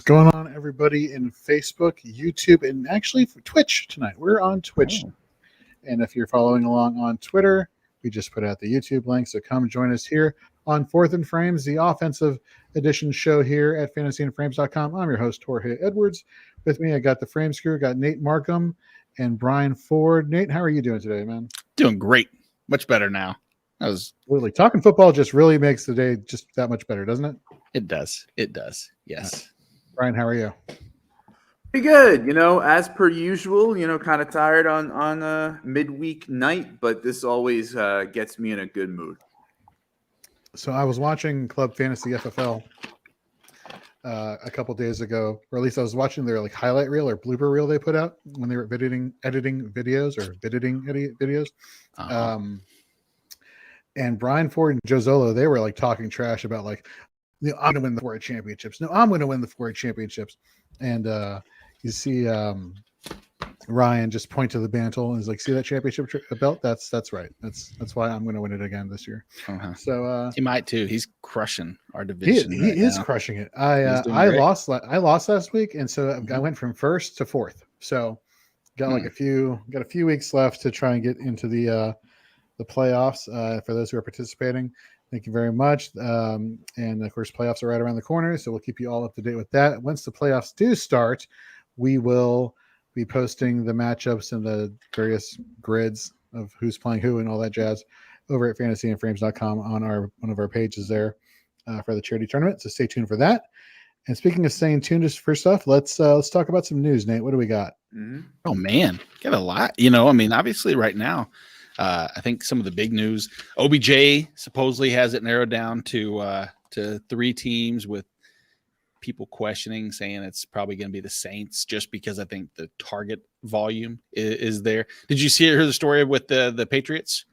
What's going on, everybody, in Facebook, YouTube, and actually for Twitch tonight? We're on Twitch. Oh. And if you're following along on Twitter, we just put out the YouTube link. So come join us here on Fourth and Frames, the offensive edition show here at fantasyandframes.com. I'm your host, Jorge Edwards. With me, I got the Frames crew, got Nate Markham and Brian Ford. Nate, how are you doing today, man? Doing great. Much better now. Literally talking football just really makes the day just that much better, doesn't it? It does. It does. Yes. Brian, how are you? Pretty good, as per usual, kind of tired on a midweek night, but this always gets me in a good mood. So I was watching Club Fantasy FFL a couple days ago, or at least I was watching their highlight reel or blooper reel they put out when they were editing videos. Uh-huh. And Brian Ford and Joe Zolo, they were talking trash about I'm going to win the 4A championships. No, I'm going to win the 4A championships. And you see Ryan just point to the mantle and is like, see that championship belt? That's right. That's why I'm going to win it again this year. Uh-huh. So he might too. He's crushing our division. He is crushing it. I lost last week, and so I went from first to fourth. So got a few weeks left to try and get into the playoffs. For those who are participating, thank you very much. And of course, playoffs are right around the corner, so we'll keep you all up to date with that. Once the playoffs do start, we will be posting the matchups and the various grids of who's playing who and all that jazz over at fantasyandframes.com on one of our pages there for the charity tournament. So stay tuned for that. And speaking of staying tuned just for stuff, let's talk about some news. Nate, what do we got? Mm-hmm. Oh man, got a lot. Obviously right now, I think some of the big news, OBJ supposedly has it narrowed down to 3 teams, with people questioning, saying it's probably going to be the Saints, just because I think the target volume is there. Did you hear the story with the Patriots?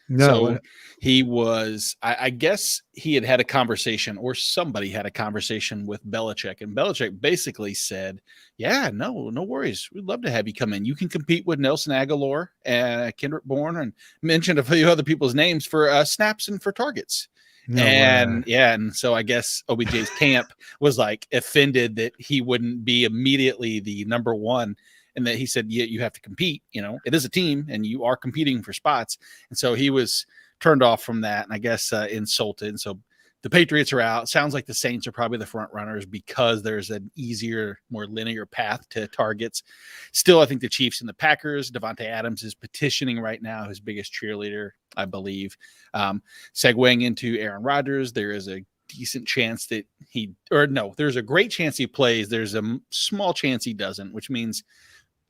No. So he was, I guess he had a conversation, or somebody had a conversation with Belichick, and Belichick basically said, yeah, no worries. We'd love to have you come in. You can compete with Nelson Aguilar and Kendrick Bourne, and mentioned a few other people's names for snaps and for targets. And so I guess OBJ's camp was offended that he wouldn't be immediately the number one. And that he said, yeah, you have to compete. It is a team and you are competing for spots. And so he was turned off from that, and I guess insulted. And so the Patriots are out. Sounds like the Saints are probably the front runners because there's an easier, more linear path to targets. Still, I think the Chiefs and the Packers. Devontae Adams is petitioning right now, his biggest cheerleader, I believe. Segueing into Aaron Rodgers, there is a decent chance that there's a great chance he plays. There's a small chance he doesn't, which means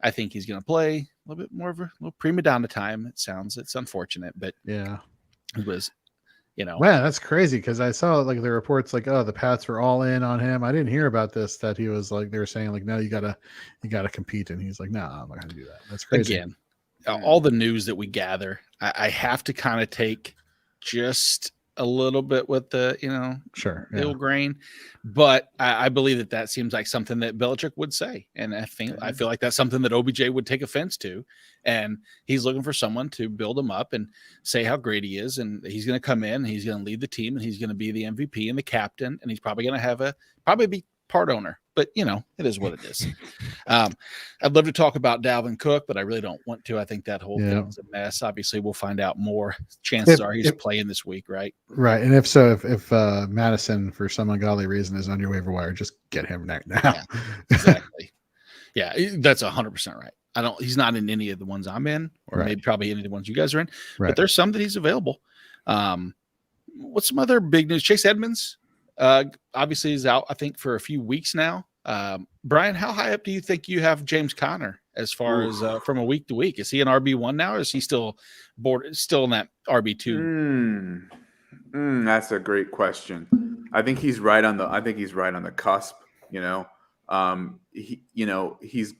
I think he's going to play a little bit more of a little prima donna time. It's unfortunate, but yeah, it was, Man, that's crazy. Cause I saw the reports the Pats were all in on him. I didn't hear about this, that he was they were saying no, you gotta compete. And he's like, no, I'm not going to do that. That's crazy. Again, all the news that we gather, I have to kind of take just a little bit with the, ill grain, but I believe that seems like something that Belichick would say. And I feel like that's something that OBJ would take offense to. And he's looking for someone to build him up and say how great he is. And he's going to come in, and he's going to lead the team, and he's going to be the MVP and the captain. And he's probably going to probably be part owner, but it is what it is. I'd love to talk about Dalvin Cook, but I really don't want to. I think that whole thing is a mess. Obviously we'll find out more. Chances are he's playing this week, right? Right. And if so, if Madison for some ungodly reason is on your waiver wire, just get him right now. Yeah, exactly. Yeah, that's 100% right. He's not in any of the ones I'm in, or maybe probably any of the ones you guys are in, but there's some that he's available. What's some other big news? Chase Edmonds, obviously is out, I think, for a few weeks now. Brian, how high up do you think you have James Conner as far as from a week to week? Is he an RB1 now, or is he still in that RB2? That's a great question. I think he's right on the cusp. He's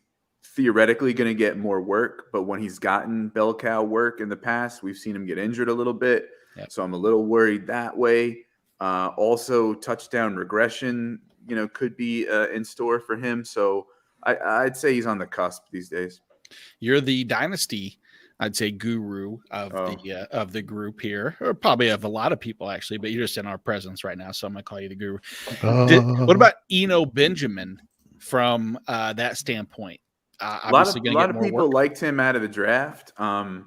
theoretically going to get more work, but when he's gotten bell cow work in the past, we've seen him get injured a little bit. Yep. So I'm a little worried that way. Also, touchdown regression, could be in store for him. So I'd say he's on the cusp these days. You're the dynasty I'd say guru of the group here, or probably of a lot of people actually, but you're just in our presence right now, so I'm gonna call you the guru. What about Eno Benjamin from that standpoint? A lot of people liked him out of the draft, and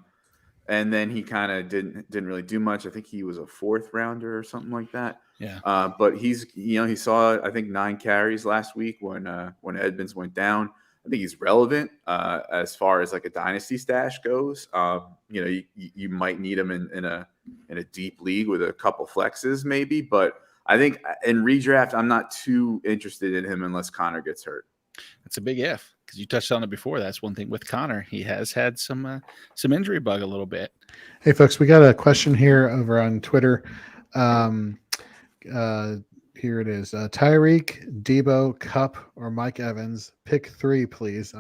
then he kind of didn't really do much. I think he was a 4th rounder or something like that. Yeah. But he saw I think 9 carries last week when Edmonds went down. I think he's relevant as far as like a dynasty stash goes. You might need him in a deep league with a couple flexes maybe, but I think in redraft I'm not too interested in him unless Connor gets hurt. That's a big if, because you touched on it before. That's one thing with Connor. He has had some injury bug a little bit. Hey folks, we got a question here over on Twitter. Here it is. Tyreek, Debo, Cup, or Mike Evans. Pick 3, please.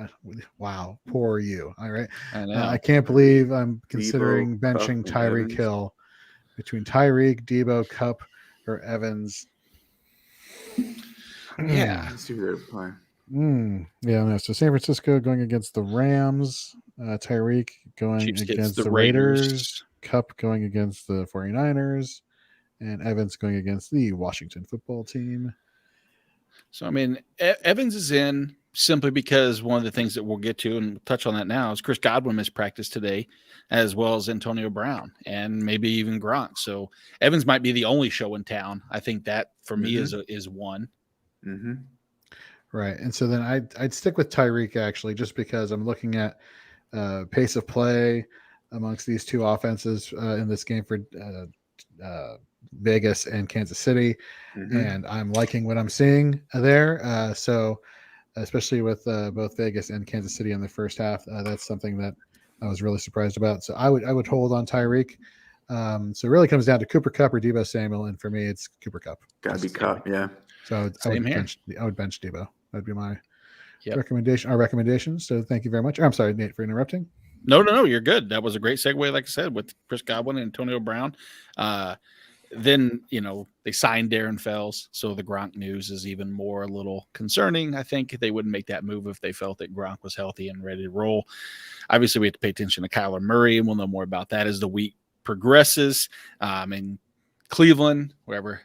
Wow, poor you. All right. I can't believe I'm considering benching Tyreek Hill. Between Tyreek, Debo, Cup, or Evans. Yeah. Let's see who they're playing. Yeah, no. So San Francisco going against the Rams. Tyreek going Chiefs against the Raiders. Cup going against the 49ers. And Evans going against the Washington football team. So, I mean, Evans is in simply because one of the things that we'll get to, and we'll touch on that now, is Chris Godwin missed practice today, as well as Antonio Brown and maybe even Gronk. So Evans might be the only show in town. I think that for me is one. Mm-hmm. Right. And so then I'd stick with Tyreek actually, just because I'm looking at pace of play amongst these two offenses in this game for Vegas and Kansas City. And I'm liking what I'm seeing there. So especially with both Vegas and Kansas City in the first half, that's something that I was really surprised about. So I would hold on Tyreek. So it really comes down to Cooper Kupp or Deebo Samuel. And for me, it's Cooper Kupp. Gotta be Kupp. Yeah. So I would bench Deebo. That'd be my recommendation. Our recommendation. So thank you very much. I'm sorry, Nate, for interrupting. No, you're good. That was a great segue, like I said, with Chris Godwin and Antonio Brown. Then, they signed Darren Fells, so the Gronk news is even more a little concerning. I think they wouldn't make that move if they felt that Gronk was healthy and ready to roll. Obviously, we have to pay attention to Kyler Murray, and we'll know more about that as the week progresses. In Cleveland, wherever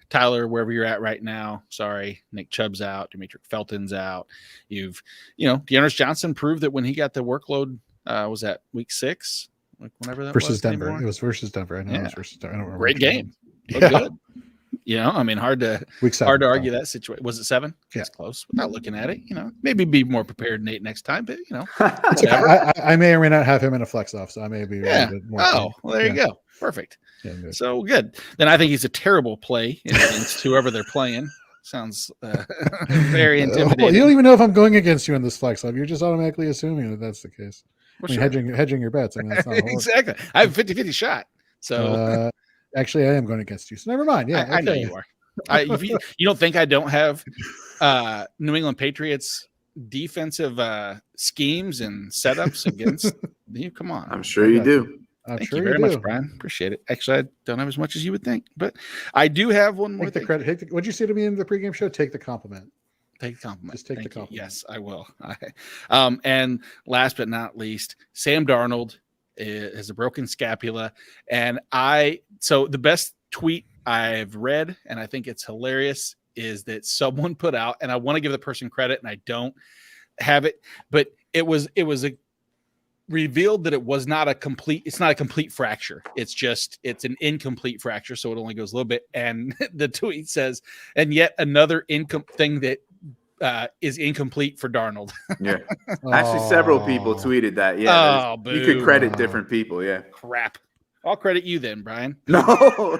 you're at right now, sorry, Nick Chubb's out, Demetric Felton's out. Dearness Johnson proved that when he got the workload, was that week 6? Like whenever that versus Denver. Anymore. It was versus Denver. I know it was versus Denver. I don't remember. Great game. Good. Hard to argue that situation. Was it 7? Yeah. It's close without looking at it. Maybe be more prepared, Nate, next time. But I may or may not have him in a flex off, so I may be a little bit more. Well, there you go. Perfect. Yeah, so good. Then I think he's a terrible play against whoever they're playing. Sounds very intimidating. Well, you don't even know if I'm going against you in this flex off. You're just automatically assuming that that's the case. Hedging your bets. That's not exactly. I have a 50-50 shot. So actually, I am going against you. So never mind. Yeah, I know you are. You don't think I don't have New England Patriots defensive schemes and setups against you? Come on. I'm sure you do. Thank you very much, Brian. Appreciate it. Actually, I don't have as much as you would think, but I do have one more. Take the credit. What'd you say to me in the pregame show? Take the compliment. Take the compliment. Just take the compliment. Yes, I will. And last but not least, Sam Darnold has a broken scapula. And so the best tweet I've read, and I think it's hilarious, is that someone put out, and I want to give the person credit, and I don't have it, but it was revealed that it's not a complete fracture. It's an incomplete fracture. So it only goes a little bit. And the tweet says, and yet another thing that is incomplete for Darnold. Yeah. Actually, several people tweeted that. Yeah. You could credit different people. Yeah. Crap. I'll credit you then, Brian. No.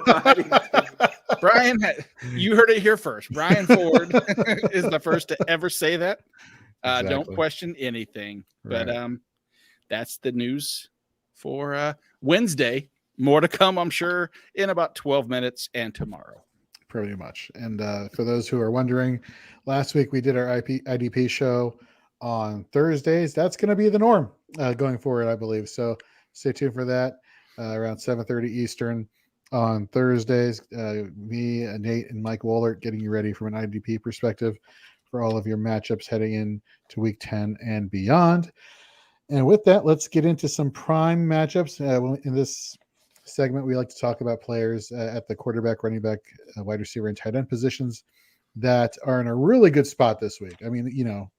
Brian, you heard it here first. Brian Ford is the first to ever say that. Exactly. Don't question anything. Right. But that's the news for Wednesday. More to come, I'm sure, in about 12 minutes and tomorrow. Pretty much. And for those who are wondering, last week we did our IDP show on Thursdays. That's going to be the norm going forward, I believe. So stay tuned for that around 7:30 Eastern on Thursdays. Me, Nate, and Mike Wohlert getting you ready from an IDP perspective for all of your matchups heading in to week 10 and beyond. And with that, let's get into some prime matchups. In this segment, we like to talk about players at the quarterback, running back, wide receiver, and tight end positions that are in a really good spot this week. I mean,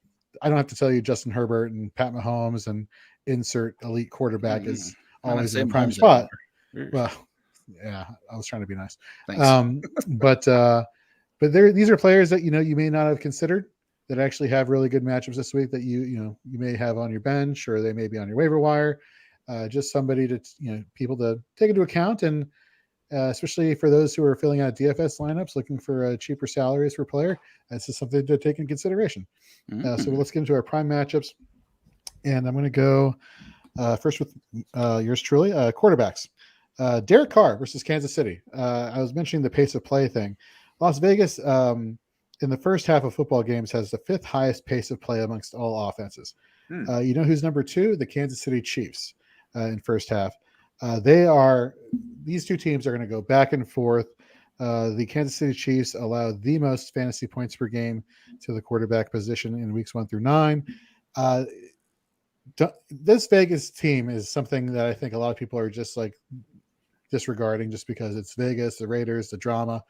I don't have to tell you Justin Herbert and Pat Mahomes and insert elite quarterback is always in a prime spot. Well, yeah, I was trying to be nice. But these are players that you may not have considered that actually have really good matchups this week that you may have on your bench, or they may be on your waiver wire. Just somebody to people to take into account, and especially for those who are filling out DFS lineups looking for cheaper salaries for player, this is something to take in consideration. So let's get into our prime matchups, and I'm going to go first with yours truly, quarterbacks. Derek Carr versus Kansas City. I was mentioning the pace of play thing. Las Vegas, in the first half of football games, has the 5th highest pace of play amongst all offenses. You know who's number 2? The Kansas City Chiefs in first half. These two teams are going to go back and forth. The Kansas City Chiefs allow the most fantasy points per game to the quarterback position in weeks 1 through 9. This Vegas team is something that I think a lot of people are just like disregarding just because it's Vegas, the Raiders, the drama,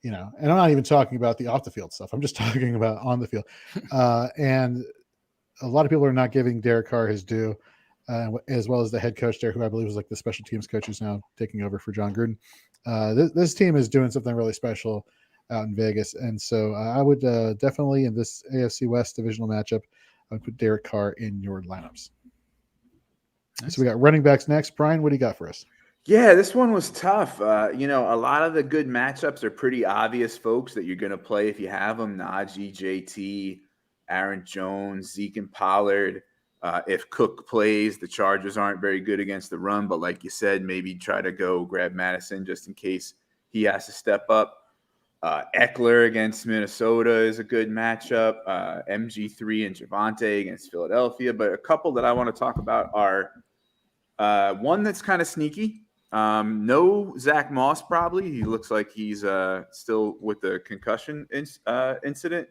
and I'm not even talking about the off the field stuff. I'm just talking about on the field. And a lot of people are not giving Derek Carr his due, as well as the head coach there, who I believe is like the special teams coach who's now taking over for John Gruden. This team is doing something really special out in Vegas. And so I would definitely, in this AFC West divisional matchup, I would put Derek Carr in your lineups. Nice. So we got running backs next. Brian, what do you got for us? Yeah, this one was tough. A lot of the good matchups are pretty obvious folks that you're going to play if you have them. Najee, JT, Aaron Jones, Zeke, and Pollard. If Cook plays, the Chargers aren't very good against the run, but like you said, maybe try to go grab Madison just in case he has to step up. Eckler against Minnesota is a good matchup. MG3 and Javonte against Philadelphia. But a couple that I want to talk about are one that's kind of sneaky. No Zach Moss, probably. He looks like he's still with the concussion incident.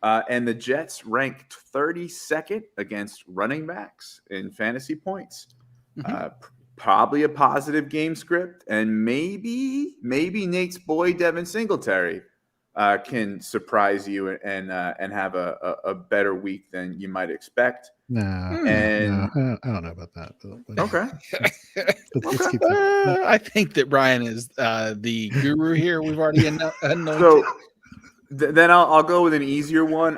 And the Jets ranked 32nd against running backs in fantasy points. Probably a positive game script. And maybe Nate's boy, Devin Singletary, can surprise you and have a better week than you might expect. No, I don't know about that. But okay. Let's keep I think that Brian is the guru here. We've already anointed. So then I'll go with an easier one.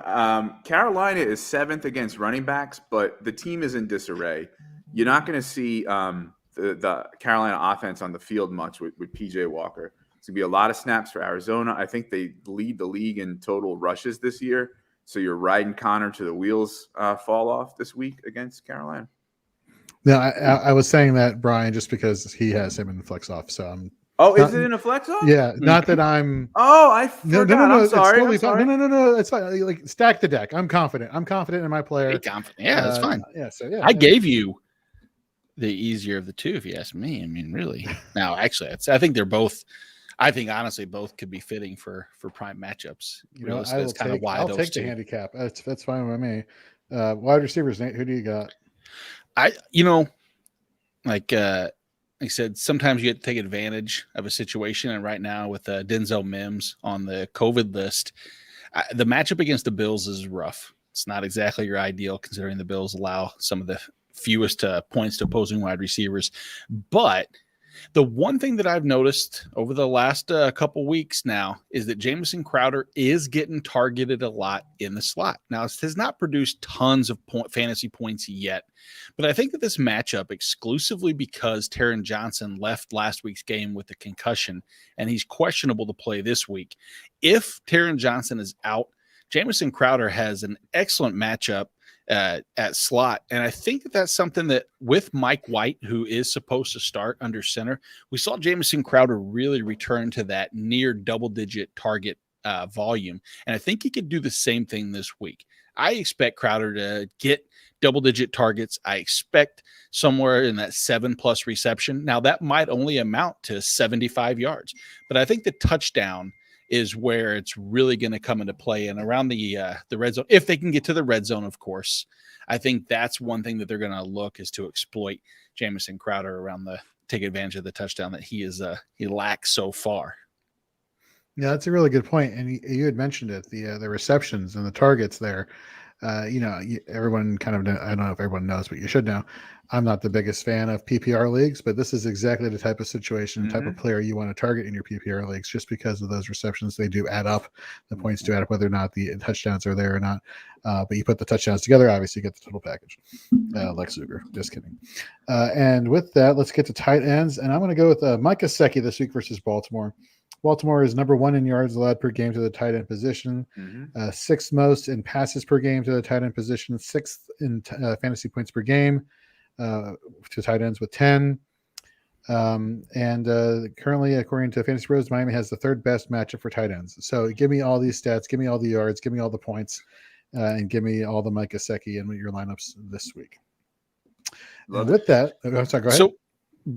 Carolina is 7th against running backs, but the team is in disarray. You're not going to see the Carolina offense on the field much with PJ Walker. It's going to be a lot of snaps for Arizona. I think they lead the league in total rushes this year. So you're riding Connor to the wheels fall off this week against Carolina. No, I was saying that, Brian, just because he has him in the flex off. So I'm. Oh, is it in a flex off? Yeah, not that I'm. Oh, I forgot. No. I'm sorry. Totally fine. No. It's fine. Like, stack the deck. I'm confident. I'm confident in my player. Be confident. Yeah, that's fine. Yeah. I gave you the easier of the two, if you ask me. I mean, really. Now, actually, I think they're both. I think honestly, both could be fitting for prime matchups. I'll take the handicap. That's fine with me. Wide receivers, Nate. Who do you got? Like I said, sometimes you get to take advantage of a situation, and right now with Denzel Mims on the COVID list, the matchup against the Bills is rough. It's not exactly your ideal, considering the Bills allow some of the fewest points to opposing wide receivers, but the one thing that I've noticed over the last couple weeks now is that Jameson Crowder is getting targeted a lot in the slot. Now, it has not produced tons of fantasy points yet, but I think that this matchup, exclusively because Taron Johnson left last week's game with a concussion and he's questionable to play this week. If Taron Johnson is out, Jameson Crowder has an excellent matchup at slot. And I think that that's something that with Mike White, who is supposed to start under center, we saw Jameson Crowder really return to that near double-digit target volume. And I think he could do the same thing this week. I expect Crowder to get double-digit targets. I expect somewhere in that 7+ reception. Now, that might only amount to 75 yards. But I think the touchdown is where it's really going to come into play. And around the red zone, if they can get to the red zone, of course, I think that's one thing that they're going to look is to exploit Jameson Crowder around take advantage of the touchdown that he lacks so far. Yeah, that's a really good point. And you had mentioned it, the receptions and the targets there. Everyone kind of, I don't know if everyone knows, but you should know, I'm not the biggest fan of PPR leagues, but this is exactly the type of situation, type of player you want to target in your PPR leagues, just because of those receptions. They do add up. The points do add up, whether or not the touchdowns are there or not. But you put the touchdowns together, obviously you get the total package. Lex Luger, just kidding. And with that, let's get to tight ends. And I'm going to go with Mike Gesicki this week versus Baltimore. Baltimore is number 1 in yards allowed per game to the tight end position, 6th most in passes per game to the tight end position, 6th in fantasy points per game to tight ends with 10. Currently, according to Fantasy Pros, Miami has the 3rd best matchup for tight ends. So give me all these stats, give me all the yards, give me all the points, and give me all the Mike Gesicki in your lineups this week. With that, sorry, go ahead. So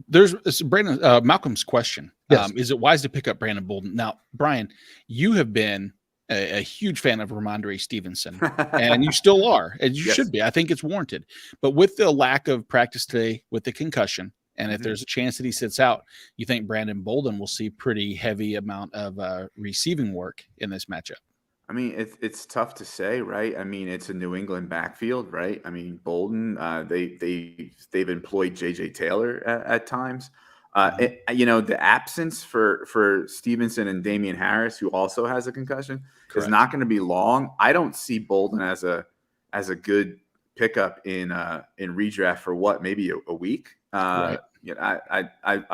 there's Brandon Malcolm's question. Yes. Is it wise to pick up Brandon Bolden? Now, Brian, you have been a huge fan of Ramondre Stevenson, and you still are, as you should be. I think it's warranted. But with the lack of practice today, with the concussion, and if there's a chance that he sits out, you think Brandon Bolden will see pretty heavy amount of receiving work in this matchup? I mean, it's tough to say, right? I mean, it's a New England backfield, right? I mean, Bolden, they've employed J.J. Taylor at times. The absence for Stevenson and Damian Harris, who also has a concussion, is not going to be long. I don't see Bolden as a good pickup in redraft for maybe a week. I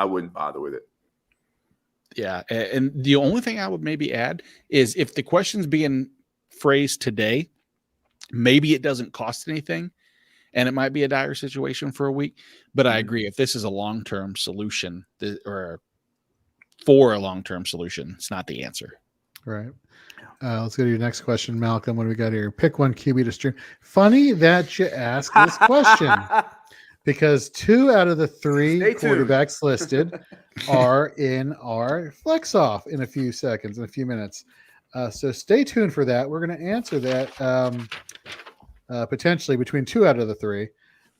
wouldn't bother with it. Yeah, and the only thing I would maybe add is if the question's being phrased today, maybe it doesn't cost anything, and it might be a dire situation for a week. But I agree, if this is a long-term solution, or for a long-term solution, it's not the answer. Right. Let's go to your next question, Malcolm. What do we got here? Pick one QB to stream. Funny that you ask this question, because 2 out of the 3 quarterbacks listed are in our flex off in a few minutes. So stay tuned for that. We're going to answer that potentially between 2 out of the 3.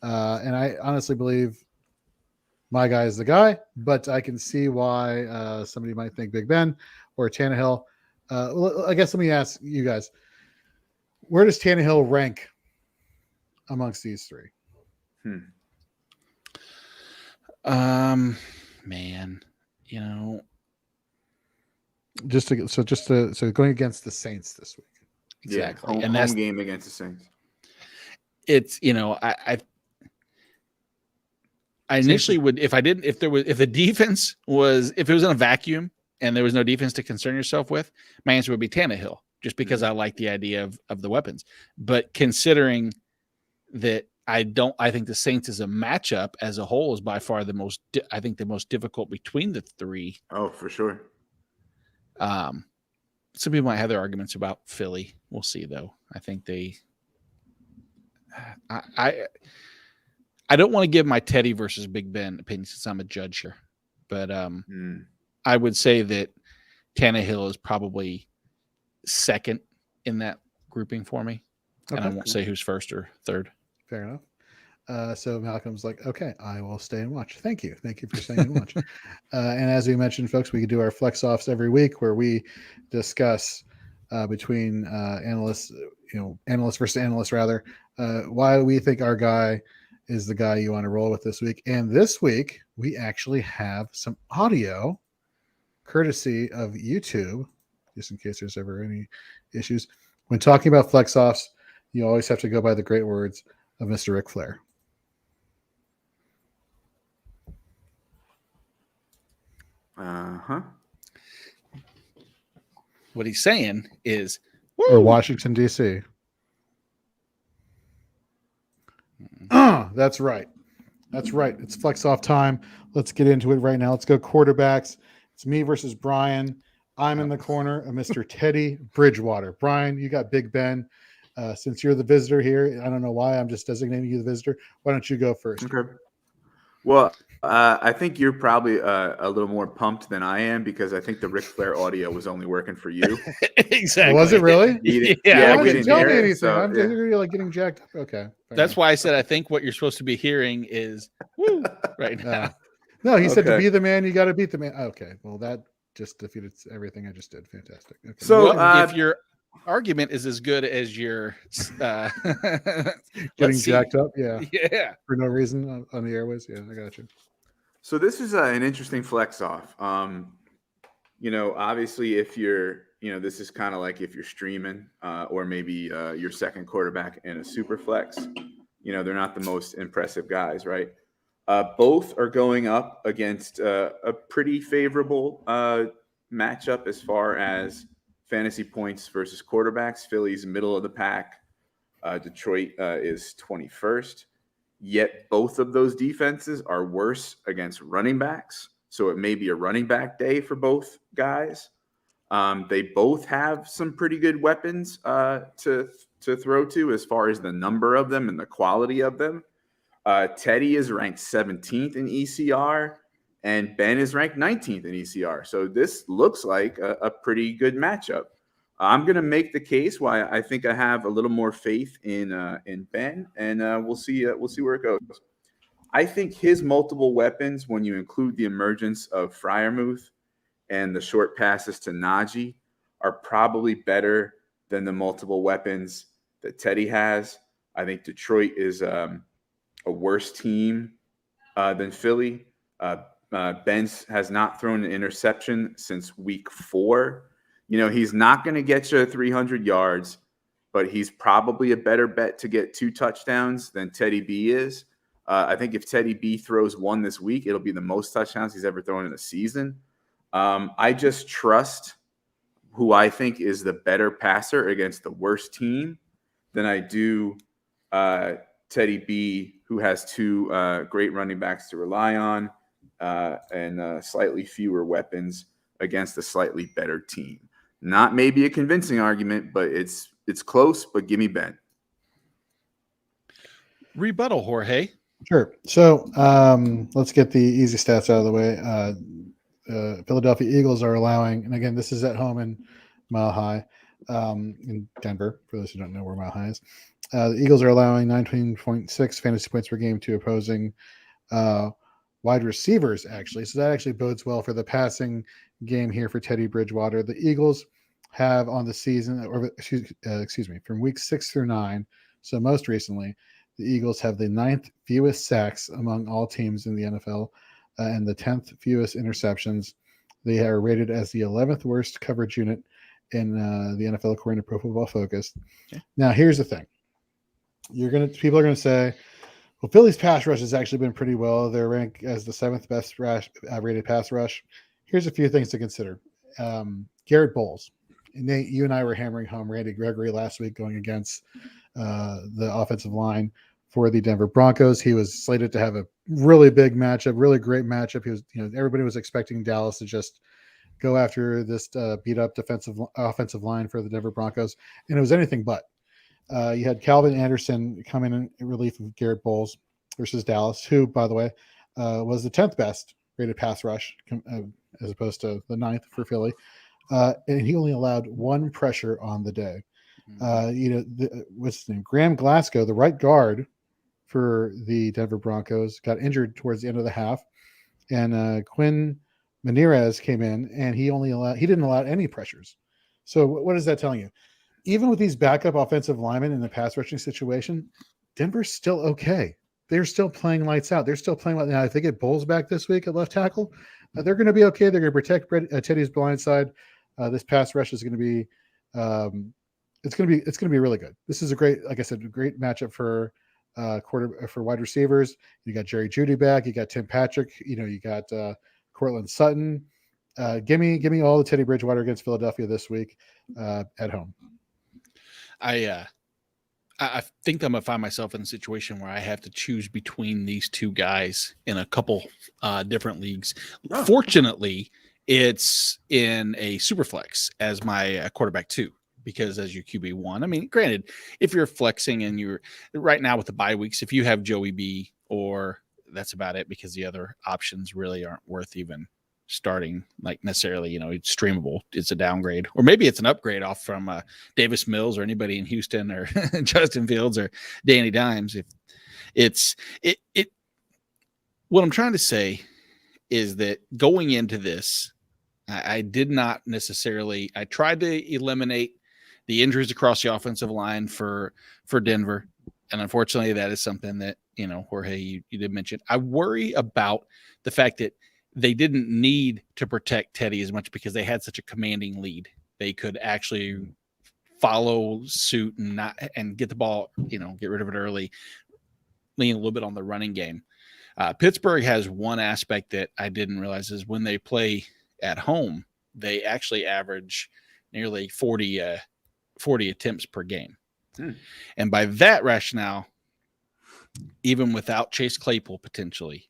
And I honestly believe my guy is the guy, but I can see why somebody might think Big Ben or Tannehill. I guess let me ask you guys, where does Tannehill rank amongst these 3? Man, so going against the Saints this week. Exactly. Yeah, and that's home game against the Saints. It's, I initially would, if the defense was, if it was in a vacuum and there was no defense to concern yourself with, my answer would be Tannehill, just because I like the idea of the weapons. But considering that I think the Saints as a matchup as a whole is by far the most difficult between the 3. Oh, for sure. Some people might have their arguments about Philly. We'll see, though. I think I don't want to give my Teddy versus Big Ben opinion since I'm a judge here, but I would say that Tannehill is probably second in that grouping for me, and I won't say who's first or third. Fair enough. So Malcolm's like, okay, I will stay and watch. Thank you for staying and watch. And as we mentioned, folks, we do our flex offs every week where we discuss between analysts versus analysts rather, why we think our guy is the guy you want to roll with this week. And this week we actually have some audio courtesy of YouTube, just in case there's ever any issues. When talking about flex offs, you always have to go by the great words of Mr. Ric Flair. What he's saying is, or Washington, D.C. That's right. It's flex off time. Let's get into it right now. Let's go quarterbacks. It's me versus Brian. I'm in the corner of Mr. Teddy Bridgewater. Brian, you got Big Ben. Since you're the visitor here, I don't know why I'm just designating you the visitor. Why don't you go first? Okay. Well, I think you're probably a little more pumped than I am because I think the Ric Flair audio was only working for you. Exactly. Was it really? Yeah. Well, We didn't didn't tell hear me it. anything. So, I'm really like getting jacked up. Okay. That's why I said I think what you're supposed to be hearing is woo right now. No, he said to Okay. be the man, you got to beat the man. Okay. Well, that just defeated everything I just did. Fantastic. Okay. So, well, if your argument is as good as your getting jacked up, yeah, for no reason on the airways, yeah, I got you. So this is an interesting flex off. Obviously, if you're, this is kind of like if you're streaming, or maybe your second quarterback in a super flex. They're not the most impressive guys, right? Both are going up against a pretty favorable matchup as far as fantasy points versus quarterbacks. Philly's middle of the pack. Detroit is 21st. Yet both of those defenses are worse against running backs. So it may be a running back day for both guys. They both have some pretty good weapons to throw to as far as the number of them and the quality of them. Teddy is ranked 17th in ECR, and Ben is ranked 19th in ECR. So this looks like a pretty good matchup. I'm going to make the case why I think I have a little more faith in Ben, and we'll see where it goes. I think his multiple weapons, when you include the emergence of Freiermuth and the short passes to Najee, are probably better than the multiple weapons that Teddy has. I think Detroit is a worse team than Philly. Benz has not thrown an interception since week 4. He's not going to get you 300 yards, but he's probably a better bet to get 2 touchdowns than Teddy B is. I think if Teddy B throws 1 this week, it'll be the most touchdowns he's ever thrown in a season. I just trust who I think is the better passer against the worst team than I do Teddy B, who has 2 great running backs to rely on and slightly fewer weapons against a slightly better team. Not maybe a convincing argument, but it's close. But give me Ben. Rebuttal, Jorge. Sure. So let's get the easy stats out of the way. Philadelphia Eagles are allowing, and again, this is at home in Mile High in Denver, for those who don't know where Mile High is. The Eagles are allowing 19.6 fantasy points per game to opposing wide receivers, actually. So that actually bodes well for the passing game here for Teddy Bridgewater. The Eagles have on the season, or excuse me, from week 6 through 9, so most recently, the Eagles have the 9th fewest sacks among all teams in the NFL and the 10th fewest interceptions. They are rated as the 11th worst coverage unit in the NFL according to Pro Football Focus. Okay. Now, here's the thing. People are going to say, well, Philly's pass rush has actually been pretty well. They're ranked as the 7th best rated pass rush. Here's a few things to consider. Garrett Bowles. Nate, you and I were hammering home Randy Gregory last week going against the offensive line for the Denver Broncos. He was slated to have a really big matchup, really great matchup. He was, everybody was expecting Dallas to just go after this beat up offensive line for the Denver Broncos, and it was anything but. You had Calvin Anderson come in relief of Garrett Bowles versus Dallas, who, by the way, was the 10th best rated pass rush as opposed to the 9th for Philly. And he only allowed 1 pressure on the day. What's his name? Graham Glasgow, the right guard for the Denver Broncos, got injured towards the end of the half, and Quinn Menierez came in, and he didn't allow any pressures. So what is that telling you? Even with these backup offensive linemen in the pass rushing situation, Denver's still okay. They're still playing lights out. They're still playing lights out. Now, if they get Bowles back this week at left tackle, they're going to be okay. They're going to protect Teddy's blind side. This pass rush is going to be, it's going to be really good. This is a great matchup for for wide receivers. You got Jerry Jeudy back. You got Tim Patrick. You got Cortland Sutton. Give me all the Teddy Bridgewater against Philadelphia this week at home. I think I'm gonna find myself in a situation where I have to choose between these 2 guys in a couple different leagues. Oh. Fortunately, it's in a superflex as my quarterback 2, because as your QB1, I mean, granted, if you're flexing and you're right now with the bye weeks, if you have Joey B or that's about it, because the other options really aren't worth even starting, like necessarily, it's streamable. It's a downgrade, or maybe it's an upgrade off from Davis Mills or anybody in Houston, or Justin Fields or Danny Dimes. If what I'm trying to say is that going into this, I did not necessarily, I tried to eliminate the injuries across the offensive line for Denver. And unfortunately, that is something that, Jorge, you did mention. I worry about the fact that they didn't need to protect Teddy as much because they had such a commanding lead. They could actually follow suit and get the ball, get rid of it early, lean a little bit on the running game. Pittsburgh has one aspect that I didn't realize is when they play at home, they actually average nearly 40 attempts per game. And by that rationale, even without Chase Claypool potentially,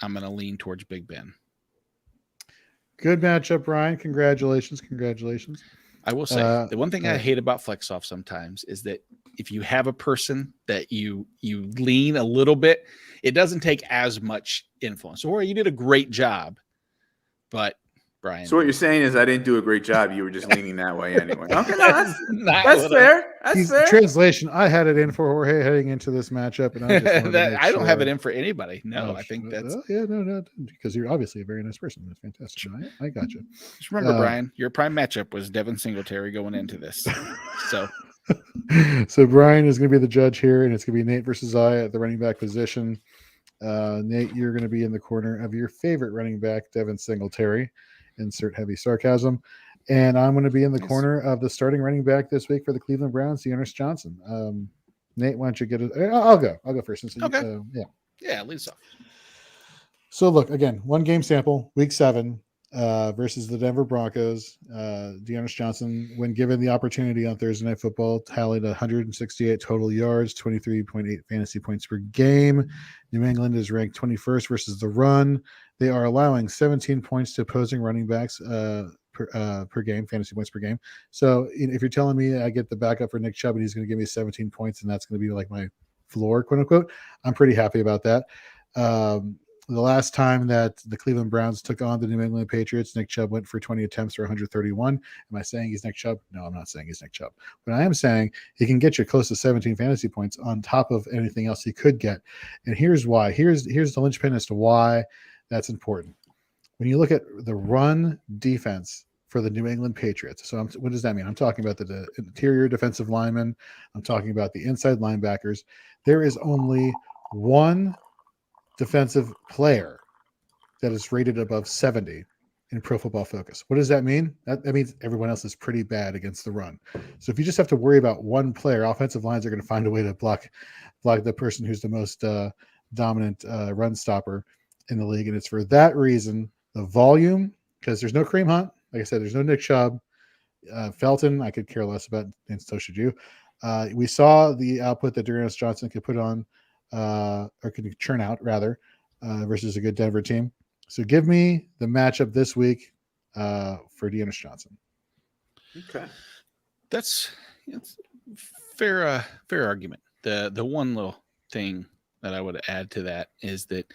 I'm going to lean towards Big Ben. Good matchup, Ryan. Congratulations. I will say the one thing I hate about Flex Off sometimes is that if you have a person that you lean a little bit, it doesn't take as much influence. Or you did a great job, but Brian. So what you're saying is I didn't do a great job. You were just leaning that way anyway. Okay, no, that's fair. That's fair. Translation, I had it in for Jorge heading into this matchup, and I just I don't have it in for anybody. No, I think that's no, because you're obviously a very nice person. That's fantastic. I got you. Just remember, Brian, your prime matchup was Devin Singletary going into this. So Brian is going to be the judge here, and it's going to be Nate versus I at the running back position. Nate, you're going to be in the corner of your favorite running back, Devin Singletary. Insert heavy sarcasm. And I'm going to be in the corner of the starting running back this week for the Cleveland Browns, Dearness Johnson. Nate, why don't you get it? I'll go first. Okay. Yeah, lead us off. So look, again, 1 game sample, week 7 versus the Denver Broncos. Dearness Johnson, when given the opportunity on Thursday Night Football, tallied 168 total yards, 23.8 fantasy points per game. New England is ranked 21st versus the run. They are allowing 17 points to opposing running backs per game, fantasy points per game. So if you're telling me I get the backup for Nick Chubb and he's going to give me 17 points and that's going to be like my floor, quote unquote, I'm pretty happy about that. The last time that the Cleveland Browns took on the New England Patriots, Nick Chubb went for 20 attempts for 131. Am I saying he's Nick Chubb? No, I'm not saying he's Nick Chubb. But I am saying he can get you close to 17 fantasy points on top of anything else he could get. And here's why. Here's the linchpin as to why that's important. When you look at the run defense for the New England Patriots, so what does that mean? I'm talking about the interior defensive linemen. I'm talking about the inside linebackers. There is only one defensive player that is rated above 70 in Pro Football Focus. What does that mean? That means everyone else is pretty bad against the run. So if you just have to worry about one player, offensive lines are going to find a way to block the person who's the most dominant run stopper in the league. And it's for that reason, the volume, because there's no Kareem Hunt. Like I said, there's no Nick Chubb. Felton, I could care less about, and so should you. We saw the output that Dearness Johnson could put on, or could churn out rather, versus a good Denver team. So give me the matchup this week for Dearness Johnson. Okay, that's fair argument. The one little thing that I would add to that is that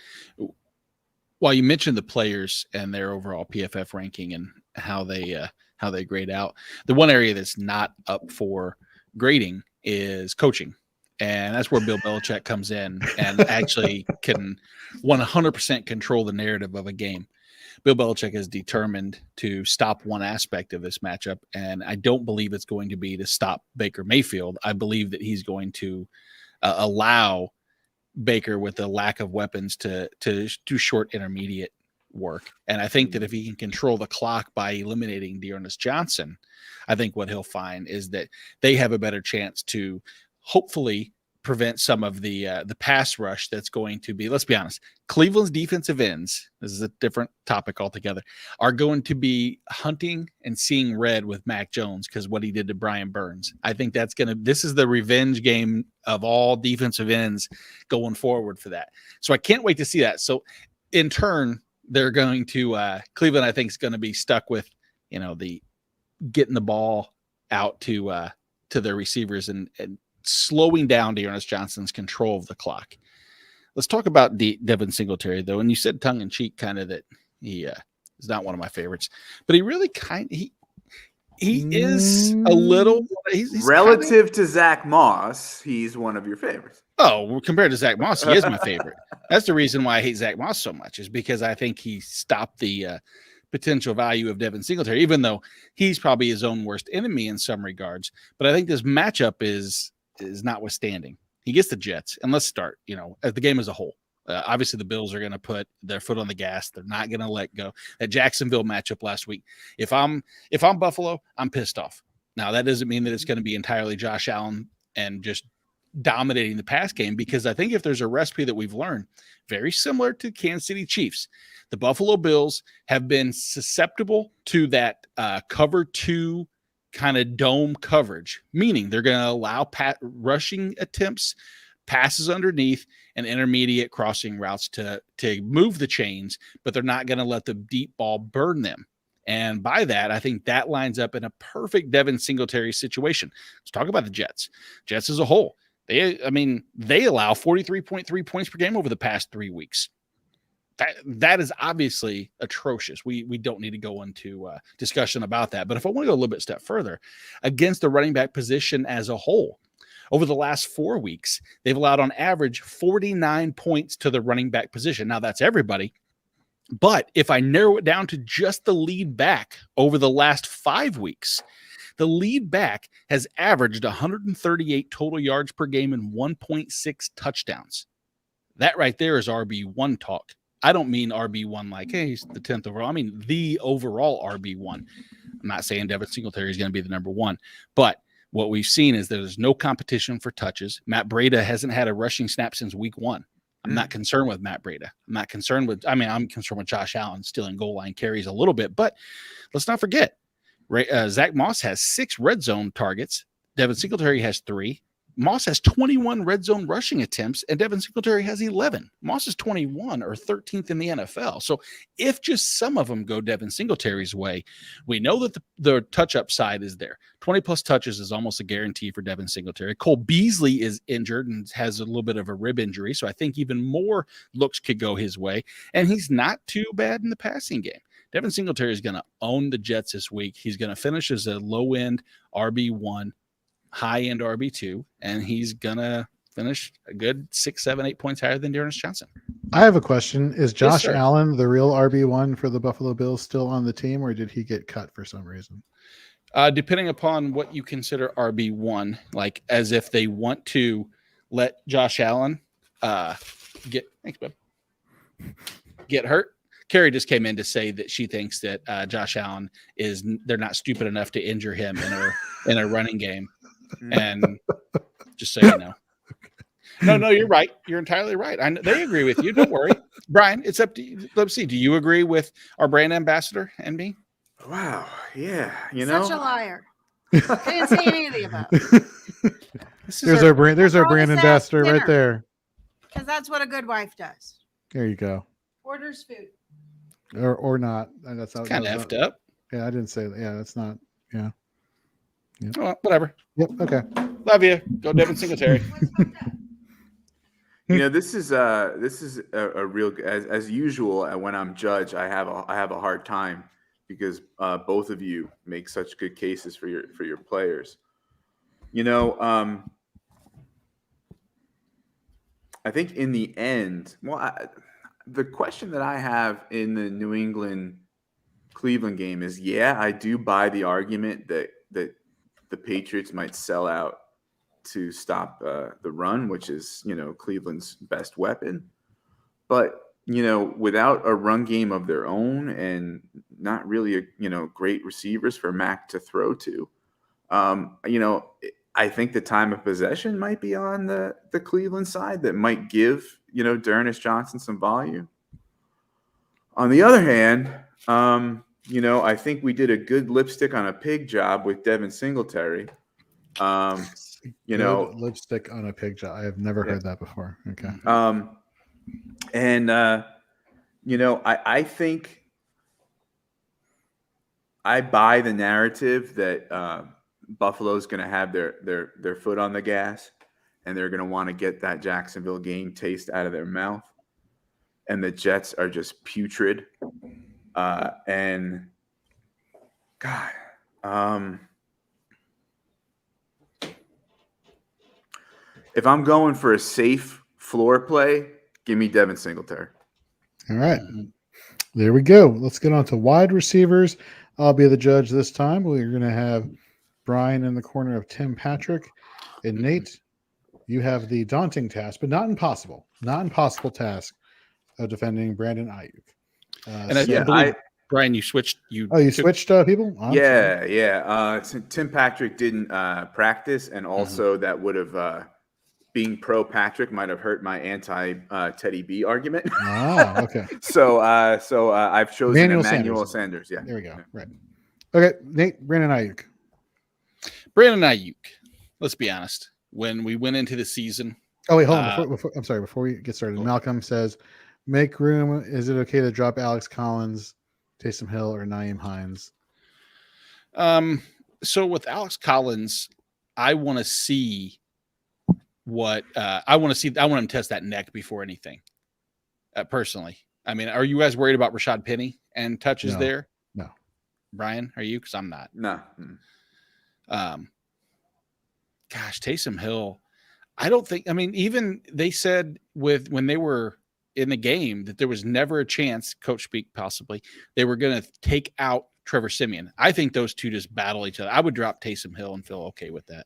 while you mentioned the players and their overall PFF ranking and how they grade out, the one area that's not up for grading is coaching. And that's where Bill Belichick comes in and actually can 100% control the narrative of a game. Bill Belichick is determined to stop one aspect of this matchup, and I don't believe it's going to be to stop Baker Mayfield. I believe that he's going to allow Baker, with the lack of weapons, to do short intermediate work. And I think that if he can control the clock by eliminating Dearness Johnson, I think what he'll find is that they have a better chance to hopefully prevent some of the pass rush that's going to be, let's be honest, Cleveland's defensive ends, this is a different topic altogether, are going to be hunting and seeing red with Mac Jones because what he did to Brian Burns. I think this is the revenge game of all defensive ends going forward for that. So I can't wait to see that. So in turn, they're going to, Cleveland, I think, is going to be stuck with, the getting the ball out to their receivers and slowing down Dearness Johnson's control of the clock. Let's talk about Devin Singletary, though. And you said tongue in cheek kind of that he is not one of my favorites, but he really he is a little he's relative to Zach Moss. He's one of your favorites. Oh, well, compared to Zach Moss, he is my favorite. That's the reason why I hate Zach Moss so much, is because I think he stopped the potential value of Devin Singletary, even though he's probably his own worst enemy in some regards. But I think this matchup is notwithstanding. He gets the Jets, and let's start, the game as a whole. Obviously, the Bills are going to put their foot on the gas. They're not going to let go. That Jacksonville matchup last week, if I'm Buffalo, I'm pissed off. Now, that doesn't mean that it's going to be entirely Josh Allen and just dominating the pass game, because I think if there's a recipe that we've learned, very similar to Kansas City Chiefs, the Buffalo Bills have been susceptible to that cover 2 kind of dome coverage, meaning they're going to allow rushing attempts, passes underneath, and intermediate crossing routes to move the chains, but they're not going to let the deep ball burn them. And by that, I think that lines up in a perfect Devin Singletary situation. Let's talk about the Jets. Jets as a whole. They allow 43.3 points per game over the past 3 weeks. That is obviously atrocious. We don't need to go into discussion about that. But if I want to go a little bit step further, against the running back position as a whole, over the last 4 weeks, they've allowed on average 49 points to the running back position. Now, that's everybody. But if I narrow it down to just the lead back over the last 5 weeks, the lead back has averaged 138 total yards per game and 1.6 touchdowns. That right there is RB1 talk. I don't mean RB1 like, hey, he's the 10th overall. I mean the overall RB1. I'm not saying Devin Singletary is going to be the number 1, but what we've seen is there's no competition for touches. Matt Breida hasn't had a rushing snap since week 1. I'm not concerned with Matt Breida. I'm concerned with Josh Allen stealing goal line carries a little bit, but let's not forget, Zach Moss has 6 red zone targets. Devin Singletary has 3. Moss has 21 red zone rushing attempts, and Devin Singletary has 11. Moss is 21 or 13th in the NFL. So if just some of them go Devin Singletary's way, we know that the touch upside is there. 20-plus touches is almost a guarantee for Devin Singletary. Cole Beasley is injured and has a little bit of a rib injury, so I think even more looks could go his way, and he's not too bad in the passing game. Devin Singletary is going to own the Jets this week. He's going to finish as a low-end RB1, high-end RB2, and he's going to finish a good 6, 7, 8 points higher than Dearness Johnson. I have a question. Is Josh Yes, Allen the real RB1 for the Buffalo Bills still on the team, or did he get cut for some reason? Depending upon what you consider RB1, like as if they want to let Josh Allen get hurt. Carrie just came in to say that she thinks that Josh Allen they're not stupid enough to injure him in a running game. And just so you know. No, you're right. You're entirely right. They agree with you. Don't worry. Brian, it's up to you. Let's see. Do you agree with our brand ambassador, NB? Wow. Yeah. Such a liar. Didn't say any of the above. There's our brand ambassador right there. Because that's what a good wife does. There you go. Orders food. Or not. And that's kind of effed up. Yeah, I didn't say that. Yeah, that's not. Yeah. Well, whatever. Yep. Okay. Love you. Go Devin Singletary. This is a real, as usual. When I'm judged, I have a hard time because both of you make such good cases for your players. I think in the end, the question that I have in the New England Cleveland game is, I do buy the argument that the Patriots might sell out to stop the run, which is, Cleveland's best weapon. But, without a run game of their own and not really, great receivers for Mac to throw to, I think the time of possession might be on the Cleveland side that might give, Dearness Johnson some volume. On the other hand, I think we did a good lipstick on a pig job with Devin Singletary. Lipstick on a pig job. I have never heard that before. Okay. I think I buy the narrative that Buffalo's going to have their foot on the gas, and they're going to want to get that Jacksonville game taste out of their mouth. And the Jets are just putrid. And God, if I'm going for a safe floor play, give me Devin Singletary. All right. There we go. Let's get on to wide receivers. I'll be the judge this time. We're going to have Brian in the corner of Tim Patrick. And Nate, you have the daunting task, but not impossible task of defending Brandon Ayuk. And I believe, Brian, you switched. You switched people? Oh, yeah. Tim Patrick didn't practice, and also that would have being pro Patrick might have hurt my anti Teddy B argument. Oh, okay. So I've chosen Emmanuel Sanders. Yeah, there we go. Right. Okay, Nate, Brandon Ayuk. Let's be honest. When we went into the season. Oh wait, hold on. Before we get started, Malcolm says, "Make room. Is it okay to drop Alex Collins, Taysom Hill, or Nyheim Hines?" So with Alex Collins, I want to see what I want him test that neck before anything. Personally, I mean, are you guys worried about Rashad Penny and touches there? No. Brian, are you? Because I'm not. No. Gosh, Taysom Hill. I don't think. I mean, even they said when they were in the game that there was never a chance, coach speak possibly, they were going to take out Trevor Siemian. I think those two just battle each other. I would drop Taysom Hill and feel okay with that.